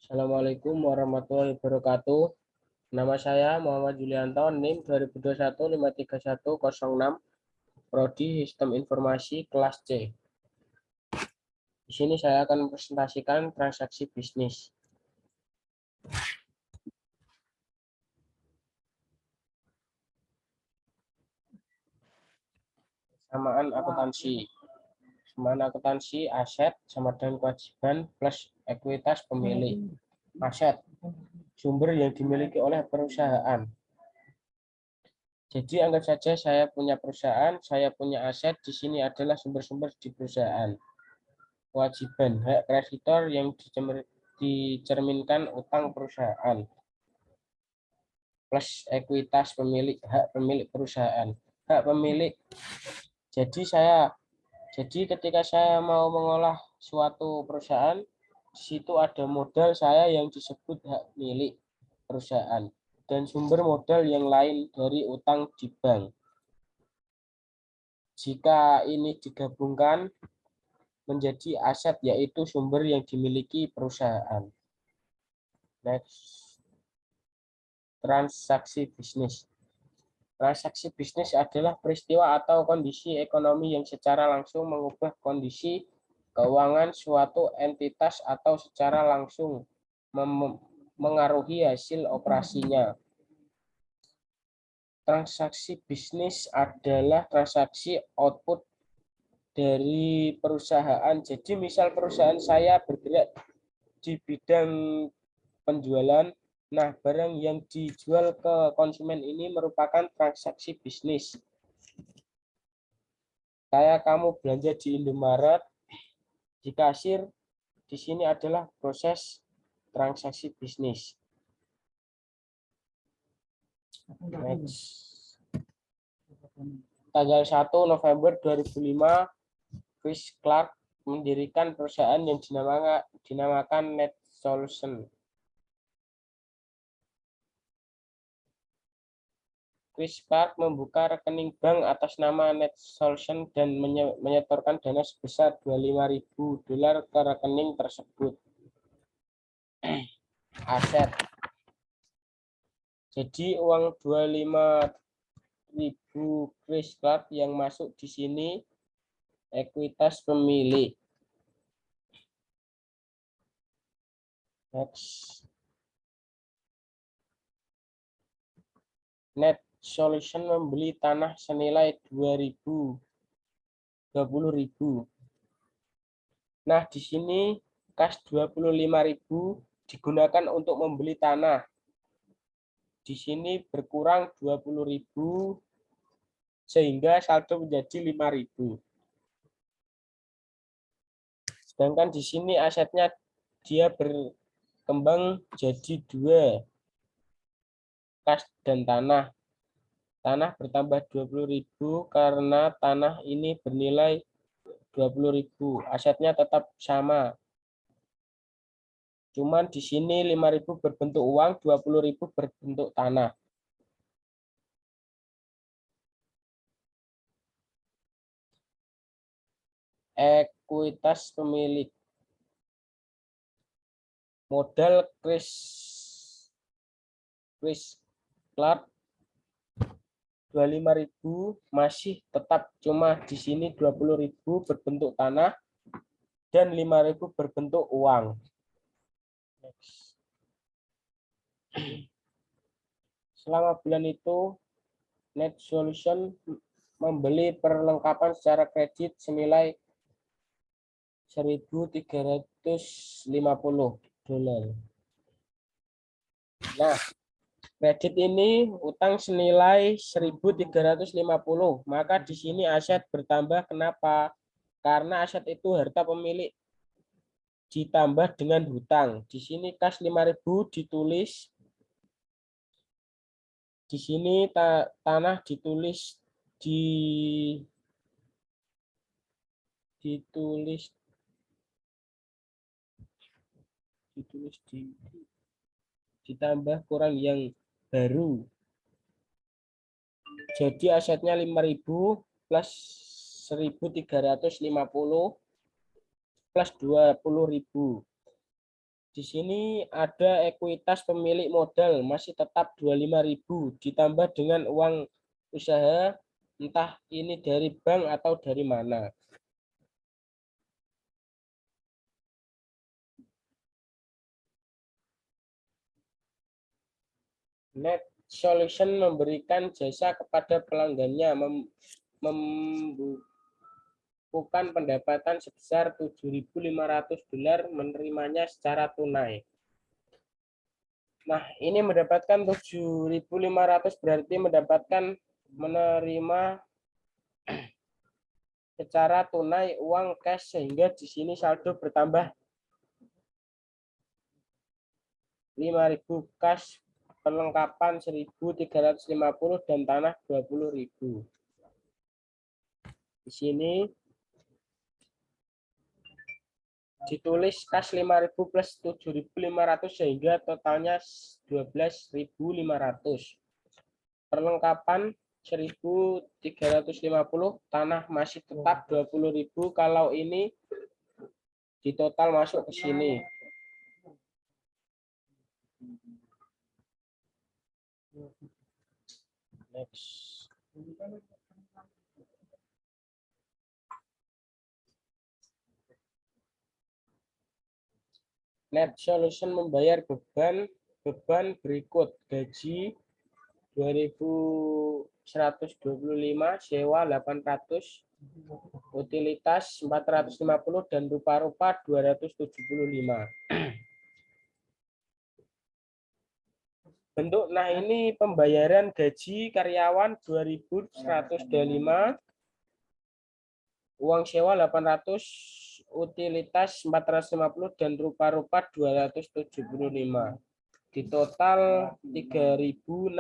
Assalamualaikum warahmatullahi wabarakatuh. Nama saya Muhammad Julianto, NIM 2021 53106, Prodi Sistem Informasi kelas C. Di sini saya akan mempresentasikan transaksi bisnis. Samaan akuntansi. Samaan akuntansi aset sama dengan kewajiban plus ekuitas pemilik. Aset, sumber yang dimiliki oleh perusahaan. Jadi anggap saja saya punya perusahaan, saya punya aset, di sini adalah sumber-sumber di perusahaan. Kewajiban, hak kreditor yang dicerminkan utang perusahaan, plus ekuitas pemilik, hak pemilik perusahaan. Hak pemilik, jadi ketika saya mau mengolah suatu perusahaan, di situ ada modal saya yang disebut hak milik perusahaan dan sumber modal yang lain dari utang di bank. Jika ini digabungkan menjadi aset, yaitu sumber yang dimiliki perusahaan. Next, transaksi bisnis. Transaksi bisnis adalah peristiwa atau kondisi ekonomi yang secara langsung mengubah kondisi keuangan suatu entitas atau secara langsung mengaruhi hasil operasinya. Transaksi bisnis adalah transaksi output dari perusahaan. Jadi misal perusahaan saya bergerak di bidang penjualan, nah barang yang dijual ke konsumen ini merupakan transaksi bisnis. Kayak kamu belanja di Indomaret, di kasir, di sini adalah proses transaksi bisnis. Next. Tanggal 1 November 2005, Chris Clark mendirikan perusahaan yang dinamakan Net Solution. Chris Clark membuka rekening bank atas nama Net Solution dan menyetorkan dana sebesar $25.000 ke rekening tersebut. Aset. Jadi uang $25.000 Chris Clark yang masuk di sini ekuitas pemilik. Next. Net Solution membeli tanah senilai $20.000. Nah, di sini kas $25.000 digunakan untuk membeli tanah. Di sini berkurang $20.000 sehingga saldo menjadi $5.000. Sedangkan di sini asetnya dia berkembang jadi dua, kas dan tanah. Tanah bertambah $20.000 karena tanah ini bernilai $20.000. Asetnya tetap sama. Cuman di sini $5.000 berbentuk uang, $20.000 berbentuk tanah. Ekuitas pemilik. Modal Chris Clark $25.000 masih tetap, cuma di sini $20.000 berbentuk tanah dan $5.000 berbentuk uang. Selama bulan itu Net Solution membeli perlengkapan secara kredit senilai $1.350. Nah, kredit ini utang senilai $1.350. Maka di sini aset bertambah. Kenapa? Karena aset itu harta pemilik ditambah dengan hutang. Di sini kas $5.000 ditulis. Di sini tanah ditulis ditambah kurang yang baru. Jadi asetnya $5.000 plus $1.350 plus $20.000. Di sini ada ekuitas pemilik modal masih tetap 25.000 ditambah dengan uang usaha, entah ini dari bank atau dari mana. Net Solution memberikan jasa kepada pelanggannya membukukan pendapatan sebesar $7.500 menerimanya secara tunai. Nah, ini mendapatkan 7.500 berarti menerima secara tunai uang cash sehingga di sini saldo bertambah 5.000 cash, perlengkapan 1.350 dan tanah 20.000. Di sini ditulis cash 5.000 plus 7.500 sehingga totalnya 12.500. Perlengkapan 1.350, tanah masih tetap 20.000. Kalau ini di total masuk ke sini. Next. Net Solution membayar beban berikut: gaji 2.125, sewa 800, utilitas 450 dan rupa-rupa 275. Bentuk, nah ini pembayaran gaji karyawan 2.125, uang sewa 800, utilitas 450 dan rupa-rupa 275. Di total 3.650.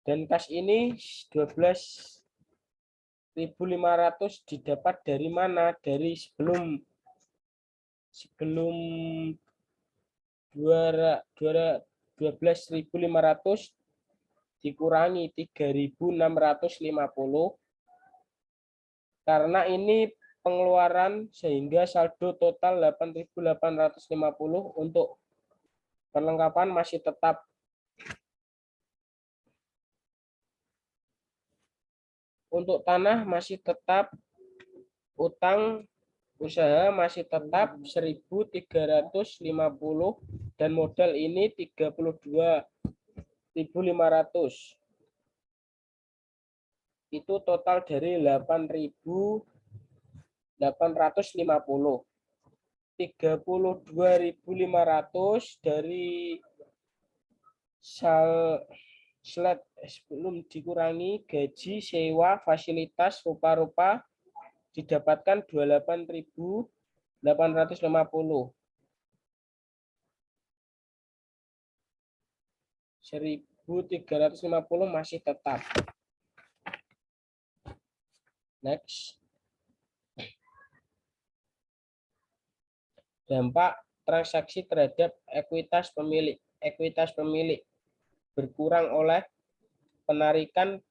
Dan kas ini 12.500 didapat dari mana? Dari sebelum 12.500 dikurangi 3.650 karena ini pengeluaran sehingga saldo total 8.850. Untuk perlengkapan masih tetap. Untuk tanah masih tetap, utang usaha masih tetap 1.350 dan modal ini 32.500. Itu total dari 8.850. 32.500 dari slide sebelum dikurangi gaji, sewa, fasilitas, rupa-rupa didapatkan 28.850. 1.350 masih tetap. Next. Dampak transaksi terhadap ekuitas pemilik. Ekuitas pemilik berkurang oleh penarikan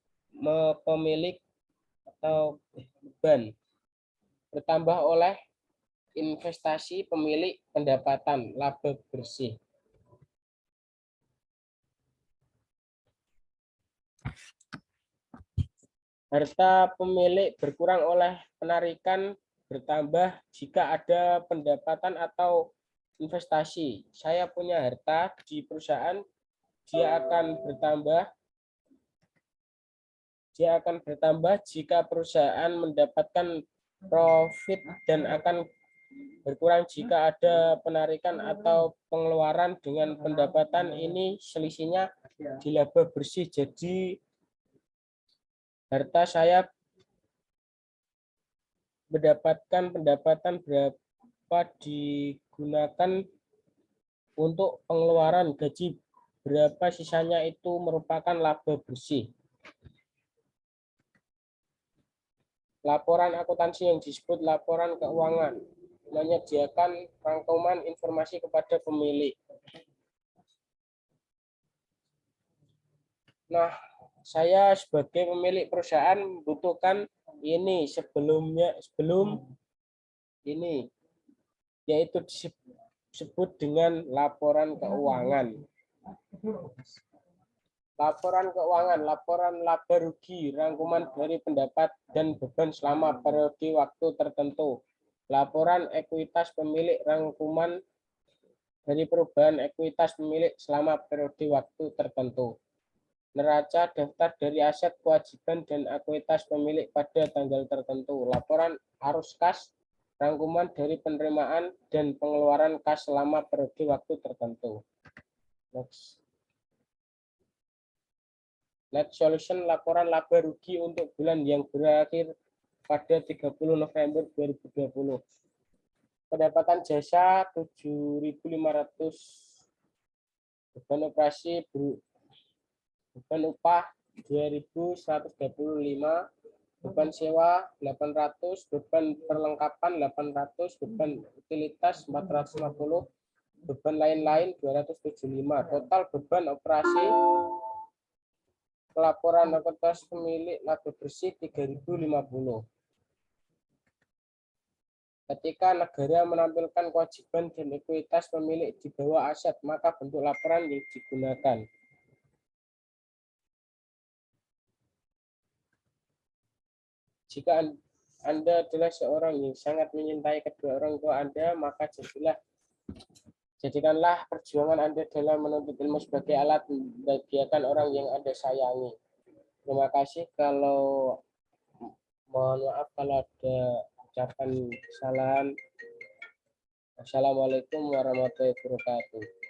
pemilik atau beban, bertambah oleh investasi pemilik, pendapatan, laba bersih. Harta pemilik berkurang oleh penarikan, bertambah jika ada pendapatan atau investasi. Saya punya harta di perusahaan, dia akan bertambah jika perusahaan mendapatkan profit dan akan berkurang jika ada penarikan atau pengeluaran dengan pendapatan. Ini selisihnya di laba bersih. Jadi harta saya mendapatkan pendapatan berapa digunakan untuk pengeluaran, gaji berapa sisanya, itu merupakan laba bersih. Laporan akuntansi yang disebut laporan keuangan menyediakan rangkuman informasi kepada pemilik. Nah, saya sebagai pemilik perusahaan membutuhkan ini sebelum ini, yaitu disebut dengan laporan keuangan. Laporan keuangan, laporan laba rugi, rangkuman dari pendapat dan beban selama periode waktu tertentu. Laporan ekuitas pemilik, rangkuman dari perubahan ekuitas pemilik selama periode waktu tertentu. Neraca daftar dari aset, kewajiban, dan ekuitas pemilik pada tanggal tertentu. Laporan arus kas, rangkuman dari penerimaan dan pengeluaran kas selama periode waktu tertentu. Next solution, laporan laba rugi untuk bulan yang berakhir pada 30 November 2020. Pendapatan jasa 7.500, beban operasi beban upah 2.135, beban sewa 800, beban perlengkapan 800, beban utilitas 450, beban lain-lain 275. Total beban operasi pelaporan ekuitas pemilik laba bersih 3.050. Ketika negara menampilkan kewajiban dan ekuitas pemilik di bawah aset, maka bentuk laporan yang digunakan. Jika Anda adalah seorang yang sangat mencintai kedua orang tua Anda, maka jadikanlah perjuangan Anda dalam menuntut ilmu sebagai alat membahagiakan orang yang Anda sayangi. Terima kasih. Mohon maaf kalau ada ucapan kesalahan. Assalamualaikum warahmatullahi wabarakatuh.